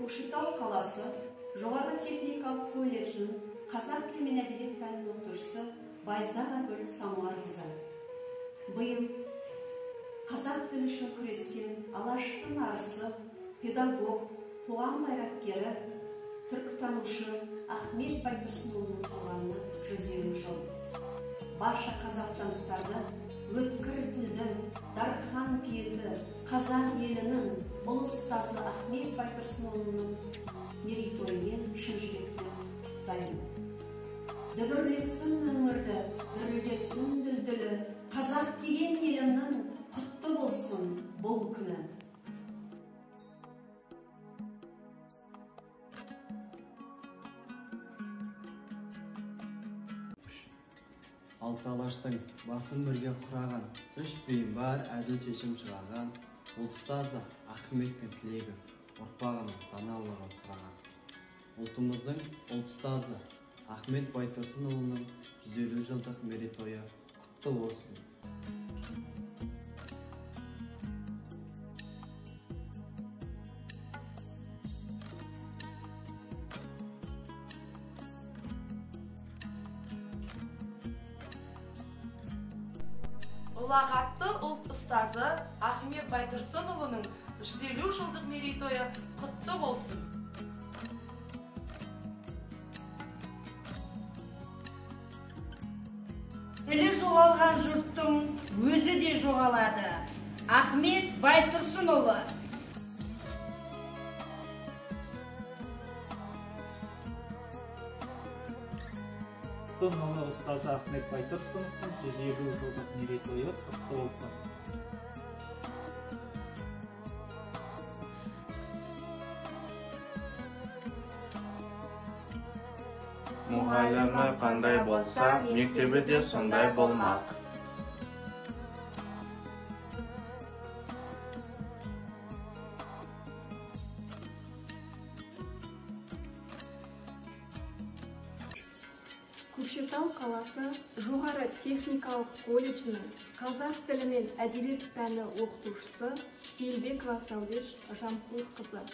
Көкшетау қаласы жоғары техникалық колледжінің қазақ тілі мен әдебиет пәнінің оқытушысы Байзанагүл Самуарқызы. Биыл қазақ тілі үшін күрескен Алаштың арысы, педагог, қоғам қайраткері, түркітанушы Ахмет Байтұрсынұлының туғанына 150 жыл. Барша қазақстандықтарды өткір тілді, дархан пейілді қазақ елінің ұлы ұстазы Ахмет Байтұрсынұлының мерейтойымен шын жүректен құттықтаймын. Дүбірлетсін өңірді, дүрілдетсін дүлдүлі, қазақ деген елімнің құтты болсын бұл күні. Алты алаштың басын бірге құраған, үш бейім бар әділ шешім шығарған, ұлтстазы Ахметтің тілегі, ұрпағының даналығын сұраған. Ұлтымыздың ұлтстазы Ахмет Байтұрсынұлының 150 жылдық мерейтойы құтты болсын. Ұлағатты ұлт ұстазы Ахмет Байтұрсынұлының 150 жылдық мерейтойы құтты болсын. Тілі жоғалған жұрттың өзі де жоғалады. Ахмет Байтұрсынұлы. Ұлы ұстазы Ахмет Байтұрсыновтың 150 жылдық мерейтойы құтты болсын. Мұғалімі қандай болса, мектебі де сондай болмақ. Көкшетау қаласы жоғары техникалық колледжінің қазақ тілі мен әдебиет пәні оқытушысы Сейілбекова Сәулеш Жамқұлқызы.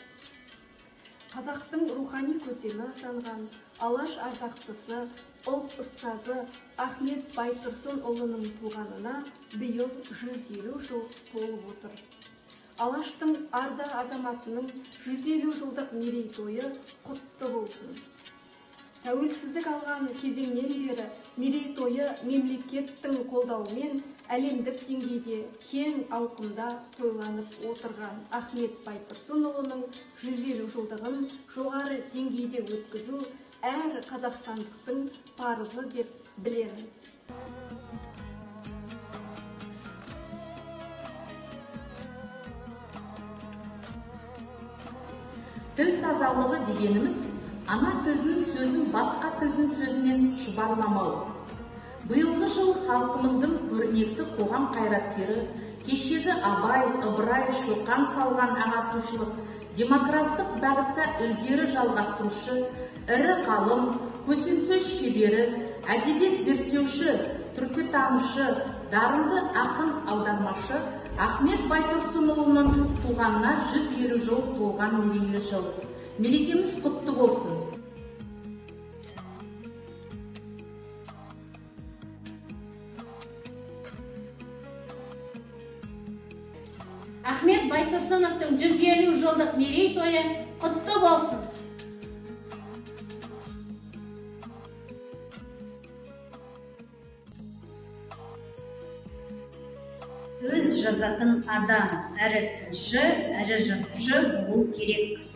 Қазақтың рухани көсемі атанған алаш ардақтысы, ұлт ұстазы Ахмет Байтұрсынұлының туғанына биыл 150 жыл толып отыр. Алаштың арды азаматының 150 жылдық мерейтойы құтты болсын. Тәуелсіздік алған кезеңнен бері мерейтойы мемлекеттің қолдауымен әлемдік деңгейде кең ауқымда тойланып отырған Ахмет Байтұрсынұлының 150 жылдығын жоғары деңгейде өткізу әр қазақстандықтың парызы деп білемін. Тіл тазалығы дегеніміз ана тілдің сөзін басқа тілдің сөзінен шұбарламау. Биылғы жыл халқымыздың көрнекті қоғам қайраткері, кешегі Абай, Ыбырай, Шоқан салған ағартушылық, демократтық бағытта ілгері жалғастырушы, ірі ғалым, көсемсөз шебері, әдебиет зерттеуші, түркітанушы, дарынды ақын аудармашы Ахмет Байтұрсынұлының туғанына 150 жыл толған мерейлі жыл. Мерекеміз құтты болсын. Ахмет Байтұрсыновтың 150 жылдық мерейтойы құтты болсын. Өз жазатын адам әрі сыншы, әрі жазушы болу керек.